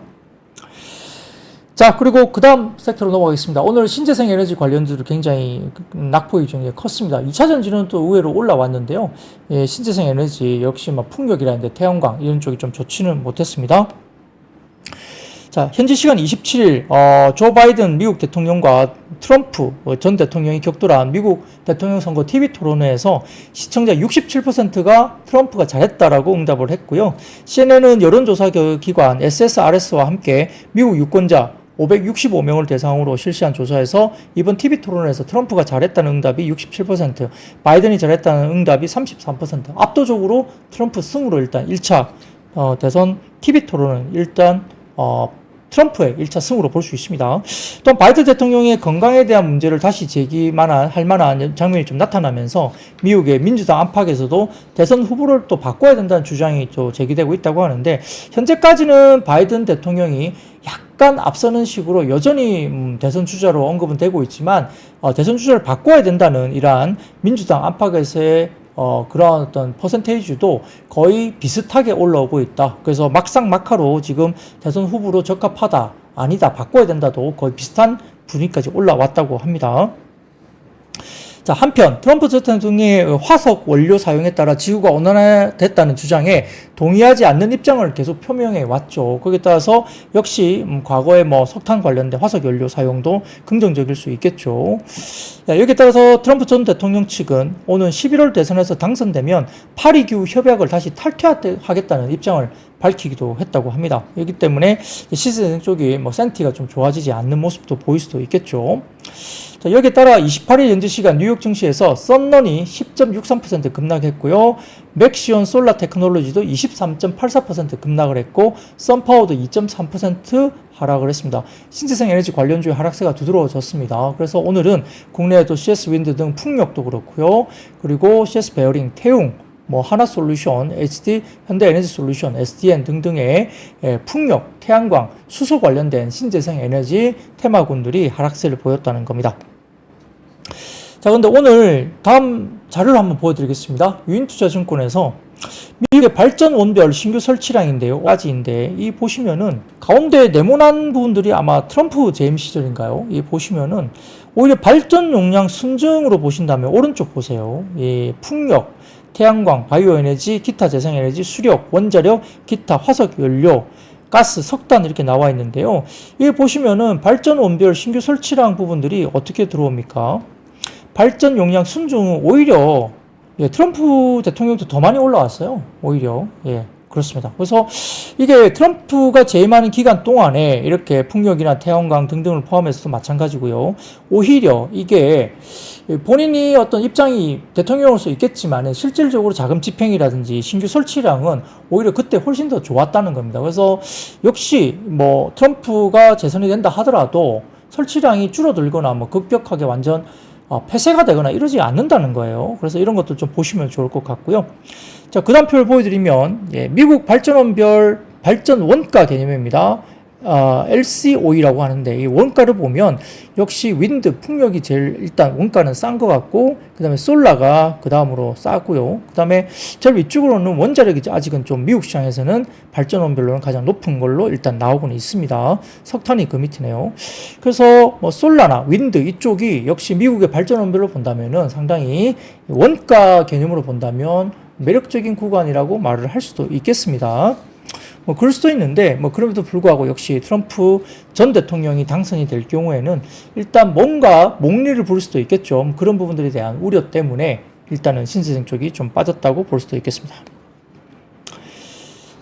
자, 그리고 그 다음 섹터로 넘어가겠습니다. 오늘 신재생 에너지 관련주도 굉장히 낙폭이 굉장히 컸습니다. 2차전지는 또 의외로 올라왔는데요. 신재생 에너지 역시 풍력이라는데 태양광 이런 쪽이 좀 좋지는 못했습니다. 자, 현지 시간 27일 조 바이든 미국 대통령과 트럼프 전 대통령이 격돌한 미국 대통령 선거 TV 토론회에서 시청자 67%가 트럼프가 잘했다라고 응답을 했고요. CNN은 여론조사 기관 SSRS와 함께 미국 유권자 565명을 대상으로 실시한 조사에서 이번 TV 토론에서 트럼프가 잘했다는 응답이 67%, 바이든이 잘했다는 응답이 33%, 압도적으로 트럼프 승으로 일단 1차 대선 TV 토론은 일단 트럼프의 1차 승으로 볼 수 있습니다. 또 바이든 대통령의 건강에 대한 문제를 다시 할 만한 장면이 좀 나타나면서 미국의 민주당 안팎에서도 대선 후보를 또 바꿔야 된다는 주장이 또 제기되고 있다고 하는데, 현재까지는 바이든 대통령이 약간 앞서는 식으로 여전히 대선 주자로 언급은 되고 있지만, 대선 주자를 바꿔야 된다는 이러한 민주당 안팎에서의 그런 어떤 퍼센테이지도 거의 비슷하게 올라오고 있다. 그래서 막상막하로 지금 대선 후보로 적합하다, 아니다, 바꿔야 된다도 거의 비슷한 분위기까지 올라왔다고 합니다. 자, 한편 트럼프 전 대통령의 화석 원료 사용에 따라 지구가 온난화됐다는 주장에 동의하지 않는 입장을 계속 표명해 왔죠. 거기에 따라서 역시 과거에 석탄 관련된 화석 연료 사용도 긍정적일 수 있겠죠. 여기에 따라서 트럼프 전 대통령 측은 오는 11월 대선에서 당선되면 파리기후 협약을 다시 탈퇴하겠다는 입장을 밝히기도 했다고 합니다. 그렇기 때문에 시스템 쪽이 센티가 좀 좋아지지 않는 모습도 보일 수도 있겠죠. 자, 여기에 따라 28일 현지 시간 뉴욕 증시에서 썬런이 10.63% 급락했고요. 맥시온 솔라 테크놀로지도 23.84% 급락을 했고, 썬파워도 2.3% 하락을 했습니다. 신재생 에너지 관련주의 하락세가 두드러워졌습니다. 그래서 오늘은 국내에도 CS 윈드 등 풍력도 그렇고요. 그리고 CS 베어링, 태웅, 하나솔루션, HD, 현대에너지솔루션, SDN 등등의 풍력, 태양광, 수소 관련된 신재생 에너지 테마군들이 하락세를 보였다는 겁니다. 자, 근데 오늘 다음 자료를 한번 보여드리겠습니다. 유인투자증권에서 미국의 발전 원별 신규 설치량인데요. 까지인데, 이 보시면은 가운데 네모난 부분들이 아마 트럼프 재임 시절인가요? 이 보시면은 오히려 발전 용량 순증으로 보신다면 오른쪽 보세요. 이 풍력, 태양광, 바이오에너지, 기타 재생에너지, 수력, 원자력, 기타 화석연료, 가스, 석탄 이렇게 나와 있는데요. 여기 보시면은 발전 원별 신규 설치량 부분들이 어떻게 들어옵니까? 발전 용량 순증은 오히려 트럼프 대통령도 더 많이 올라왔어요. 오히려. 그렇습니다. 그래서 이게 트럼프가 재임하는 기간 동안에 이렇게 풍력이나 태양광 등등을 포함해서도 마찬가지고요. 오히려 이게 본인이 어떤 입장이 대통령으로서 있겠지만 실질적으로 자금 집행이라든지 신규 설치량은 오히려 그때 훨씬 더 좋았다는 겁니다. 그래서 역시 트럼프가 재선이 된다 하더라도 설치량이 줄어들거나 급격하게 완전 폐쇄가 되거나 이러지 않는다는 거예요. 그래서 이런 것도 좀 보시면 좋을 것 같고요. 자, 그 다음 표를 보여드리면, 미국 발전원별 발전 원가 개념입니다. LCOE라고 하는데, 이 원가를 보면 역시 윈드, 풍력이 제일 일단 원가는 싼 것 같고, 그 다음에 솔라가 그 다음으로 싸고요. 그 다음에 제일 위쪽으로는 원자력이 아직은 좀 미국 시장에서는 발전원별로는 가장 높은 걸로 일단 나오고는 있습니다. 석탄이 그 밑이네요. 그래서 솔라나 윈드 이쪽이 역시 미국의 발전원별로 본다면은 상당히 원가 개념으로 본다면 매력적인 구간이라고 말을 할 수도 있겠습니다. 그럴 수도 있는데, 그럼에도 불구하고 역시 트럼프 전 대통령이 당선이 될 경우에는 일단 뭔가 목리를 부를 수도 있겠죠. 그런 부분들에 대한 우려 때문에 일단은 신재생 쪽이 좀 빠졌다고 볼 수도 있겠습니다.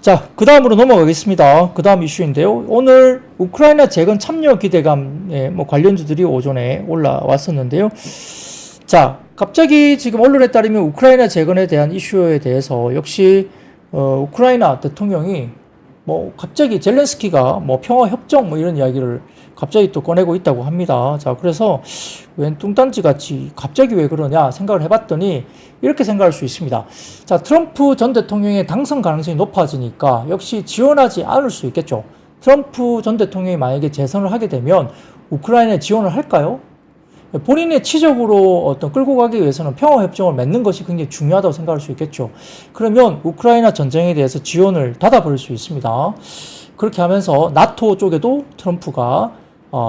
자, 그 다음으로 넘어가겠습니다. 그 다음 이슈인데요. 오늘 우크라이나 재건 참여 기대감에 관련주들이 오전에 올라왔었는데요. 자, 갑자기 지금 언론에 따르면 우크라이나 재건에 대한 이슈에 대해서 역시 우크라이나 대통령이 갑자기 젤렌스키가 평화협정 이런 이야기를 갑자기 또 꺼내고 있다고 합니다. 자, 그래서 웬 뚱딴지 같이 갑자기 왜 그러냐 생각을 해봤더니 이렇게 생각할 수 있습니다. 자, 트럼프 전 대통령의 당선 가능성이 높아지니까 역시 지원하지 않을 수 있겠죠. 트럼프 전 대통령이 만약에 재선을 하게 되면 우크라이나에 지원을 할까요? 본인의 치적으로 어떤 끌고 가기 위해서는 평화협정을 맺는 것이 굉장히 중요하다고 생각할 수 있겠죠. 그러면 우크라이나 전쟁에 대해서 지원을 닫아버릴 수 있습니다. 그렇게 하면서 나토 쪽에도 트럼프가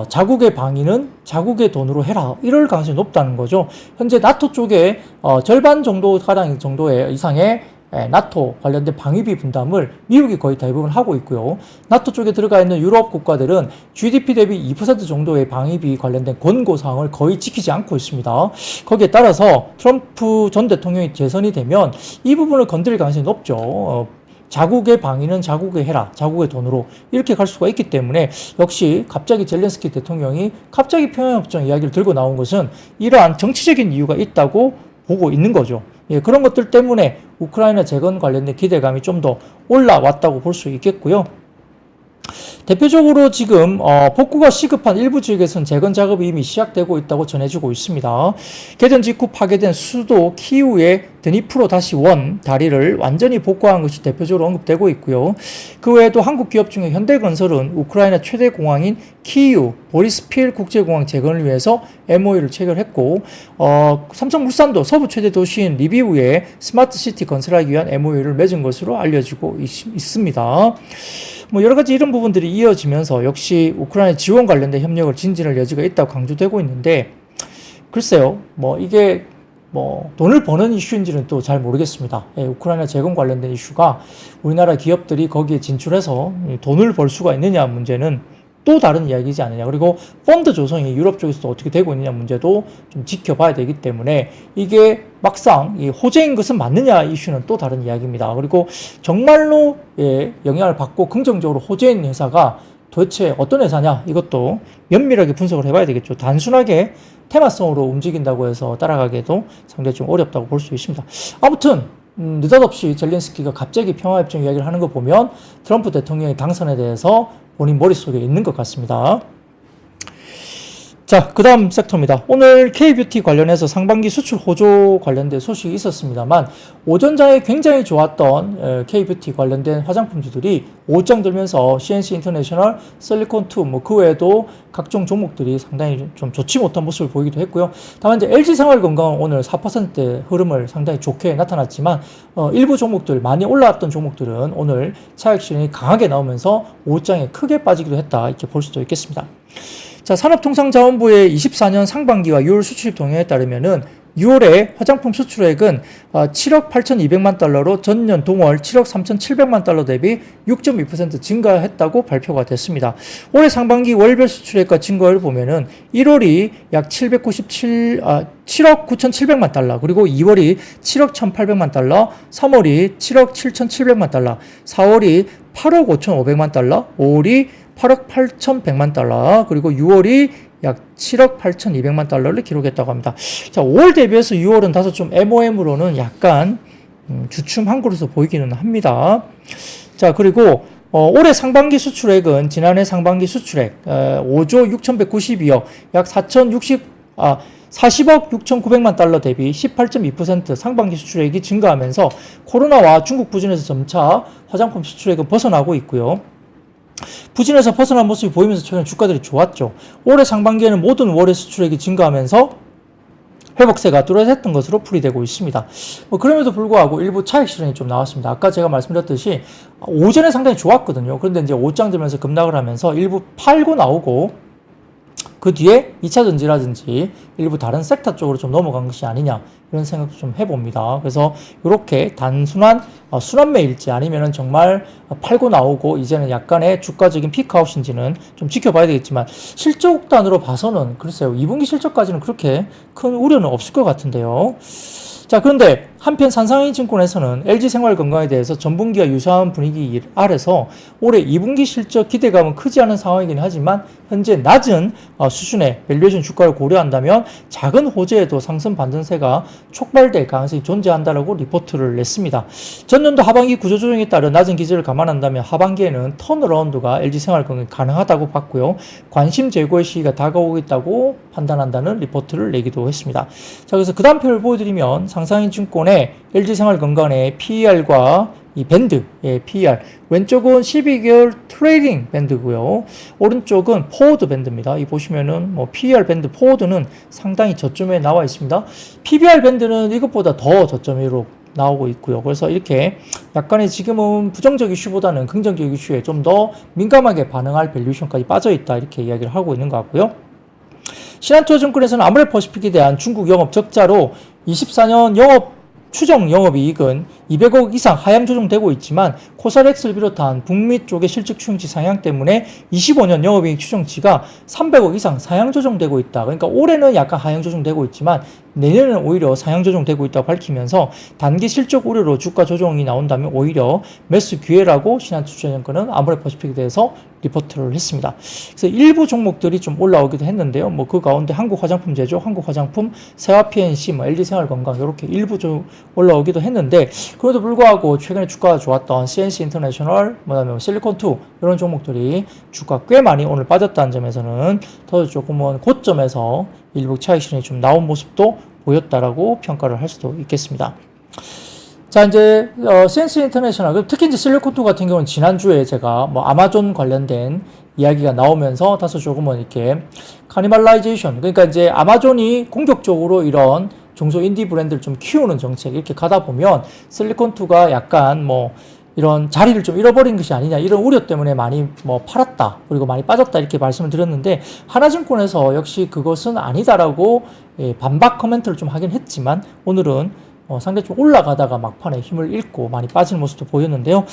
자국의 방위는 자국의 돈으로 해라 이럴 가능성이 높다는 거죠. 현재 나토 쪽에 절반 정도 가량 정도의 이상의 나토 관련된 방위비 분담을 미국이 거의 대부분 하고 있고요. 나토 쪽에 들어가 있는 유럽 국가들은 GDP 대비 2% 정도의 방위비 관련된 권고사항을 거의 지키지 않고 있습니다. 거기에 따라서 트럼프 전 대통령이 재선이 되면 이 부분을 건드릴 가능성이 높죠. 자국의 방위는 자국의 해라, 자국의 돈으로 이렇게 갈 수가 있기 때문에 역시 갑자기 젤렌스키 대통령이 갑자기 평화협정 이야기를 들고 나온 것은 이러한 정치적인 이유가 있다고 보고 있는 거죠. 예, 그런 것들 때문에 우크라이나 재건 관련된 기대감이 좀 더 올라왔다고 볼 수 있겠고요. 대표적으로 지금 복구가 시급한 일부 지역에서는 재건 작업이 이미 시작되고 있다고 전해지고 있습니다. 개전 직후 파괴된 수도 키우의 드니프로-1 다리를 완전히 복구한 것이 대표적으로 언급되고 있고요. 그 외에도 한국 기업 중에 현대건설은 우크라이나 최대 공항인 키이우 보리스필 국제공항 재건을 위해서 MOU를 체결했고 삼성물산도 서부 최대 도시인 리비우에 스마트시티 건설하기 위한 MOU를 맺은 것으로 알려지고 있습니다. 뭐 여러 가지 이런 부분들이 이어지면서 역시 우크라이나 지원 관련된 협력을 진진할 여지가 있다고 강조되고 있는데 글쎄요, 뭐 이게 뭐 돈을 버는 이슈인지는 또 잘 모르겠습니다. 예, 우크라이나 재건 관련된 이슈가 우리나라 기업들이 거기에 진출해서 돈을 벌 수가 있느냐 문제는 또 다른 이야기지 않느냐. 그리고 펀드 조성이 유럽 쪽에서도 어떻게 되고 있느냐 문제도 좀 지켜봐야 되기 때문에 이게 막상 호재인 것은 맞느냐 이슈는 또 다른 이야기입니다. 그리고 정말로 영향을 받고 긍정적으로 호재인 회사가 도대체 어떤 회사냐 이것도 면밀하게 분석을 해봐야 되겠죠. 단순하게 테마성으로 움직인다고 해서 따라가기에도 상당히 좀 어렵다고 볼 수 있습니다. 아무튼 느닷없이 젤렌스키가 갑자기 평화협정 이야기를 하는 거 보면 트럼프 대통령의 당선에 대해서 본인 머릿속에 있는 것 같습니다. 자, 그 다음 섹터입니다. 오늘 K-뷰티 관련해서 상반기 수출 호조 관련된 소식이 있었습니다만 오전장에 굉장히 좋았던 K-뷰티 관련된 화장품주들이 오장 들면서 CNC 인터내셔널, 실리콘2 뭐 그 외에도 각종 종목들이 상당히 좀 좋지 못한 모습을 보이기도 했고요. 다만 이제 LG생활건강은 오늘 4%대 흐름을 상당히 좋게 나타났지만 일부 종목들 많이 올라왔던 종목들은 오늘 차익 실현이 강하게 나오면서 오장에 크게 빠지기도 했다 이렇게 볼 수도 있겠습니다. 자, 산업통상자원부의 24년 상반기와 6월 수출입 동향에 따르면은 6월에 화장품 수출액은 7억 8,200만 달러로 전년 동월 7억 3,700만 달러 대비 6.2% 증가했다고 발표가 됐습니다. 올해 상반기 월별 수출액과 증가를 보면은 1월이 약 7억 9,700만 달러, 그리고 2월이 7억 1,800만 달러, 3월이 7억 7,700만 달러, 4월이 8억 5,500만 달러, 5월이 8억 8,100만 달러, 그리고 6월이 약 7억 8,200만 달러를 기록했다고 합니다. 자, 5월 대비해서 6월은 다소 좀 MOM으로는 약간 주춤한 것으로 보이기는 합니다. 자, 그리고 올해 상반기 수출액은 지난해 상반기 수출액 5조 6,192억, 약 40억 6,900만 달러 대비 18.2% 상반기 수출액이 증가하면서 코로나와 중국 부진에서 점차 화장품 수출액은 벗어나고 있고요. 부진에서 벗어난 모습이 보이면서 최근 주가들이 좋았죠. 올해 상반기에는 모든 월의 수출액이 증가하면서 회복세가 뚜렷했던 것으로 풀이되고 있습니다. 그럼에도 불구하고 일부 차익 실현이 좀 나왔습니다. 아까 제가 말씀드렸듯이 오전에 상당히 좋았거든요. 그런데 이제 오장 들면서 급락을 하면서 일부 팔고 나오고 그 뒤에 2차 전지라든지 일부 다른 섹터 쪽으로 좀 넘어간 것이 아니냐 이런 생각도 좀 해봅니다. 그래서 이렇게 단순한 순환매일지 아니면은 정말 팔고 나오고 이제는 약간의 주가적인 피크아웃인지는 좀 지켜봐야 되겠지만 실적단으로 봐서는 글쎄요 2분기 실적까지는 그렇게 큰 우려는 없을 것 같은데요. 자, 그런데 한편 산상인증권에서는 LG생활건강에 대해서 전분기와 유사한 분위기 아래서 올해 2분기 실적 기대감은 크지 않은 상황이긴 하지만 현재 낮은 수준의 밸류에이션 주가를 고려한다면 작은 호재에도 상승 반전세가 촉발될 가능성이 존재한다라고 리포트를 냈습니다. 전년도 하반기 구조조정에 따른 낮은 기저를 감안한다면 하반기에는 턴어라운드가 LG생활건강이 가능하다고 봤고요. 관심 제고의 시기가 다가오고 있다고 판단한다는 리포트를 내기도 했습니다. 자, 그래서 그 다음 표를 보여드리면 상상인증권의 LG생활건강의 PER과 이 밴드, PER. 왼쪽은 12개월 트레이딩 밴드고요. 오른쪽은 포워드 밴드입니다. 이 보시면은 PER 밴드, 포워드는 상당히 저점에 나와 있습니다. PBR 밴드는 이것보다 더 저점으로 나오고 있고요. 그래서 이렇게 약간의 지금은 부정적 이슈보다는 긍정적 이슈에 좀 더 민감하게 반응할 밸류에이션까지 빠져 있다 이렇게 이야기를 하고 있는 것 같고요. 신한투자증권에서는 아모레퍼시픽에 대한 중국 영업 적자로 24년 영업 추정 영업이익은 200억 이상 하향 조정되고 있지만 코스닥스를 비롯한 북미 쪽의 실적 추정치 상향 때문에 25년 영업이익 추정치가 300억 이상 상향 조정되고 있다. 그러니까 올해는 약간 하향 조정되고 있지만 내년에는 오히려 상향 조정되고 있다고 밝히면서 단기 실적 우려로 주가 조정이 나온다면 오히려 매수 기회라고 신한투자증권은 아모레퍼시픽에 대해서 리포트를 했습니다. 그래서 일부 종목들이 좀 올라오기도 했는데요. 뭐 그 가운데 한국화장품 제조, 한국화장품, 세화PNC, 뭐 LG생활건강 이렇게 일부 좀 올라오기도 했는데 그래도 불구하고 최근에 주가가 좋았던 CNC 인터내셔널, 그다음에 실리콘2 이런 종목들이 주가 꽤 많이 오늘 빠졌다는 점에서는 더 조금은 고점에서 일부 차익 실현이 좀 나온 모습도 보였다라고 평가를 할 수도 있겠습니다. 자, 이제, CNC 인터내셔널, 특히 이제 실리콘2 같은 경우는 지난주에 제가 뭐 아마존 관련된 이야기가 나오면서 다소 조금은 이렇게 카니발라이제이션, 그러니까 이제 아마존이 공격적으로 이런 중소 인디 브랜드를 좀 키우는 정책 이렇게 가다 보면 실리콘2가 약간 뭐 이런 자리를 좀 잃어버린 것이 아니냐 이런 우려 때문에 많이 뭐 팔았다 그리고 많이 빠졌다 이렇게 말씀을 드렸는데 하나증권에서 역시 그것은 아니다라고 반박 코멘트를 좀 하긴 했지만 오늘은 상당히 좀 올라가다가 막판에 힘을 잃고 많이 빠지는 모습도 보였는데요.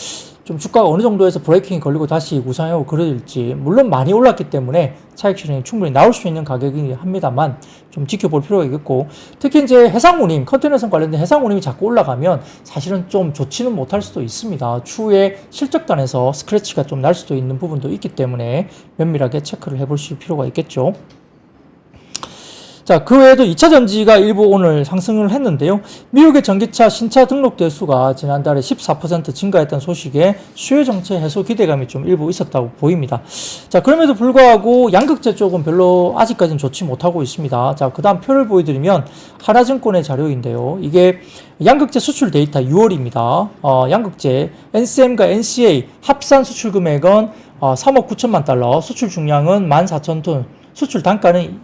좀 주가가 어느 정도에서 브레이킹이 걸리고 다시 우상하고 그러질지 물론 많이 올랐기 때문에 차익 실현이 충분히 나올 수 있는 가격이긴 합니다만 좀 지켜볼 필요가 있겠고 특히 이제 해상운임, 컨테이너선 관련된 해상운임이 자꾸 올라가면 사실은 좀 좋지는 못할 수도 있습니다. 추후에 실적단에서 스크래치가 좀 날 수도 있는 부분도 있기 때문에 면밀하게 체크를 해볼 필요가 있겠죠. 자, 그 외에도 2차 전지가 일부 오늘 상승을 했는데요. 미국의 전기차 신차 등록 대수가 지난달에 14% 증가했다는 소식에 수요 정체 해소 기대감이 좀 일부 있었다고 보입니다. 자, 그럼에도 불구하고 양극재 쪽은 별로 아직까지는 좋지 못하고 있습니다. 자, 그 다음 표를 보여드리면 하나증권의 자료인데요. 이게 양극재 수출 데이터 6월입니다. 양극재 NCM과 NCA 합산 수출 금액은 3억 9천만 달러, 수출 중량은 14,000톤, 수출 단가는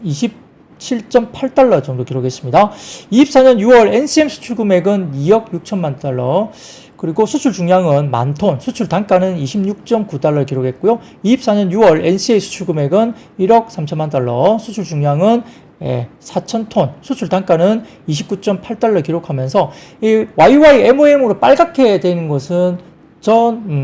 7.8달러 정도 기록했습니다. 24년 6월 NCM 수출 금액은 2억 6천만 달러, 그리고 수출 중량은 10,000톤, 수출 단가는 26.9달러 기록했고요. 24년 6월 NCA 수출 금액은 1억 3천만 달러, 수출 중량은 4,000톤, 수출 단가는 29.8달러 기록하면서 이 YY MOM으로 빨갛게 되는 것은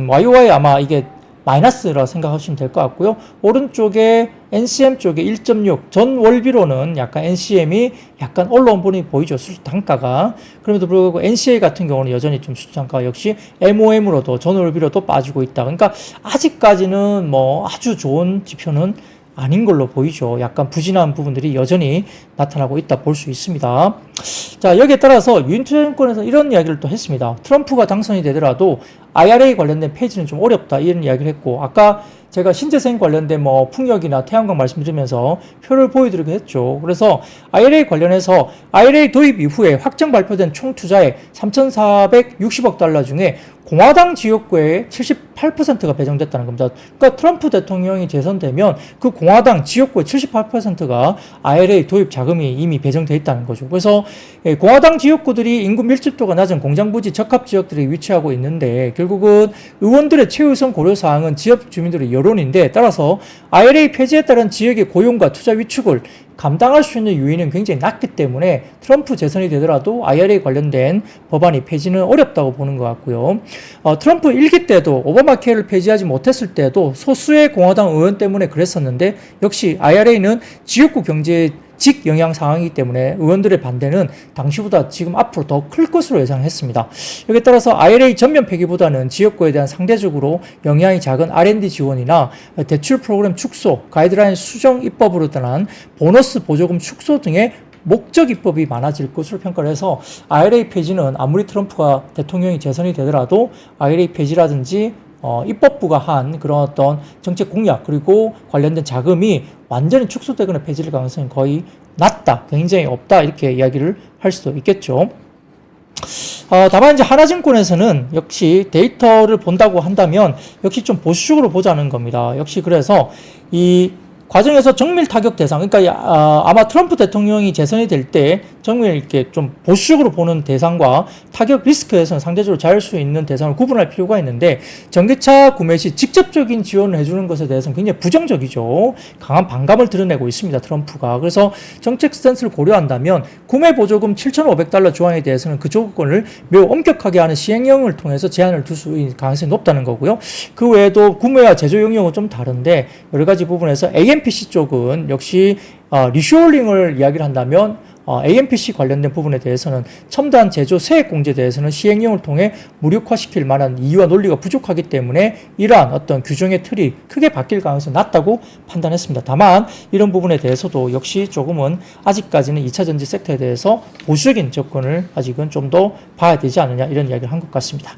YY 아마 이게 마이너스라 생각하시면 될 것 같고요. 오른쪽에 NCM 쪽에 1.6 전 월비로는 약간 NCM이 약간 올라온 부분이 보이죠. 수출 단가가. 그럼에도 불구하고 NCA 같은 경우는 여전히 좀 수출 단가가 역시 MOM으로도 전 월비로도 빠지고 있다. 그러니까 아직까지는 뭐 아주 좋은 지표는 아닌 걸로 보이죠. 약간 부진한 부분들이 여전히 나타나고 있다 볼 수 있습니다. 자, 여기에 따라서 유인투자증권에서 이런 이야기를 또 했습니다. 트럼프가 당선이 되더라도 IRA 관련된 페이지는 좀 어렵다 이런 이야기를 했고 아까 제가 신재생 관련된 뭐 풍력이나 태양광 말씀드리면서 표를 보여드리게 했죠. 그래서 IRA 관련해서 IRA 도입 이후에 확정 발표된 총 투자액 3,460억 달러 중에 공화당 지역구에 78%가 배정됐다는 겁니다. 그러니까 트럼프 대통령이 재선되면 그 공화당 지역구의 78%가 IRA 도입 자금이 이미 배정돼 있다는 거죠. 그래서 공화당 지역구들이 인구 밀집도가 낮은 공장부지 적합 지역들에 위치하고 있는데 결국은 의원들의 최우선 고려사항은 지역 주민들의 여론인데 따라서 IRA 폐지에 따른 지역의 고용과 투자 위축을 감당할 수 있는 요인은 굉장히 낮기 때문에 트럼프 재선이 되더라도 IRA 관련된 법안이 폐지는 어렵다고 보는 것 같고요. 트럼프 1기 때도 오바마 케어를 폐지하지 못했을 때도 소수의 공화당 의원 때문에 그랬었는데 역시 IRA는 지역구 경제에 직영향 상황이기 때문에 의원들의 반대는 당시보다 지금 앞으로 더 클 것으로 예상했습니다. 여기에 따라서 IRA 전면 폐기보다는 지역구에 대한 상대적으로 영향이 작은 R&D 지원이나 대출 프로그램 축소, 가이드라인 수정 입법으로 인한 보너스 보조금 축소 등의 목적 입법이 많아질 것으로 평가를 해서 IRA 폐지는 아무리 트럼프가 대통령이 재선이 되더라도 IRA 폐지라든지 입법부가 한 그런 어떤 정책 공약 그리고 관련된 자금이 완전히 축소되거나 폐지될 가능성이 거의 낮다, 굉장히 없다 이렇게 이야기를 할 수도 있겠죠. 다만 이제 하나증권에서는 역시 데이터를 본다고 한다면 역시 좀 보수적으로 보자는 겁니다. 역시 그래서 이 과정에서 정밀 타격 대상, 그러니까 아마 트럼프 대통령이 재선이 될 때 정말 이렇게 좀 보수적으로 보는 대상과 타격 리스크에서는 상대적으로 잘 수 있는 대상을 구분할 필요가 있는데, 전기차 구매 시 직접적인 지원을 해주는 것에 대해서는 굉장히 부정적이죠. 강한 반감을 드러내고 있습니다, 트럼프가. 그래서 정책 스탠스를 고려한다면 구매 보조금 $7,500 조항에 대해서는 그 조건을 매우 엄격하게 하는 시행령을 통해서 제한을 둘 수 있는 가능성이 높다는 거고요. 그 외에도 구매와 제조 영역은 좀 다른데 여러 가지 부분에서 AMPC 쪽은 역시 리쇼링을 이야기를 한다면 AMPC 관련된 부분에 대해서는 첨단 제조 세액 공제에 대해서는 시행령을 통해 무력화시킬 만한 이유와 논리가 부족하기 때문에 이러한 어떤 규정의 틀이 크게 바뀔 가능성이 낮다고 판단했습니다. 다만 이런 부분에 대해서도 역시 조금은 아직까지는 2차 전지 섹터에 대해서 보수적인 접근을 아직은 좀 더 봐야 되지 않느냐, 이런 이야기를 한 것 같습니다.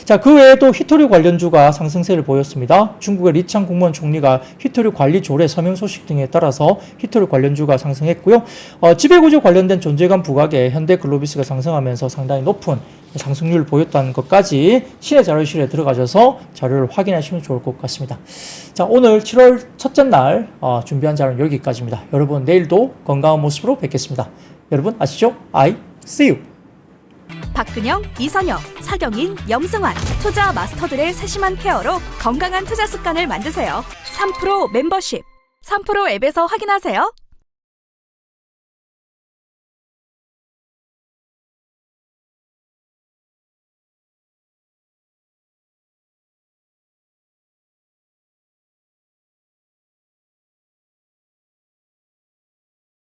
자, 그 외에도 히토류 관련주가 상승세를 보였습니다. 중국의 리창 국무원 총리가 히토류 관리 조례 서명 소식 등에 따라서 히토류 관련주가 상승했고요. 지배구조 관련된 존재감 부각에 현대글로비스가 상승하면서 상당히 높은 상승률을 보였다는 것까지 신의 자료실에 들어가셔서 자료를 확인하시면 좋을 것 같습니다. 자, 오늘 7월 첫째 날 준비한 자료는 여기까지입니다. 여러분 내일도 건강한 모습으로 뵙겠습니다. 여러분 아시죠? I see you. 박근영, 이선영, 사경인, 염승환 투자 마스터들의 세심한 케어로 건강한 투자 습관을 만드세요. 3프로 멤버십 3프로 앱에서 확인하세요.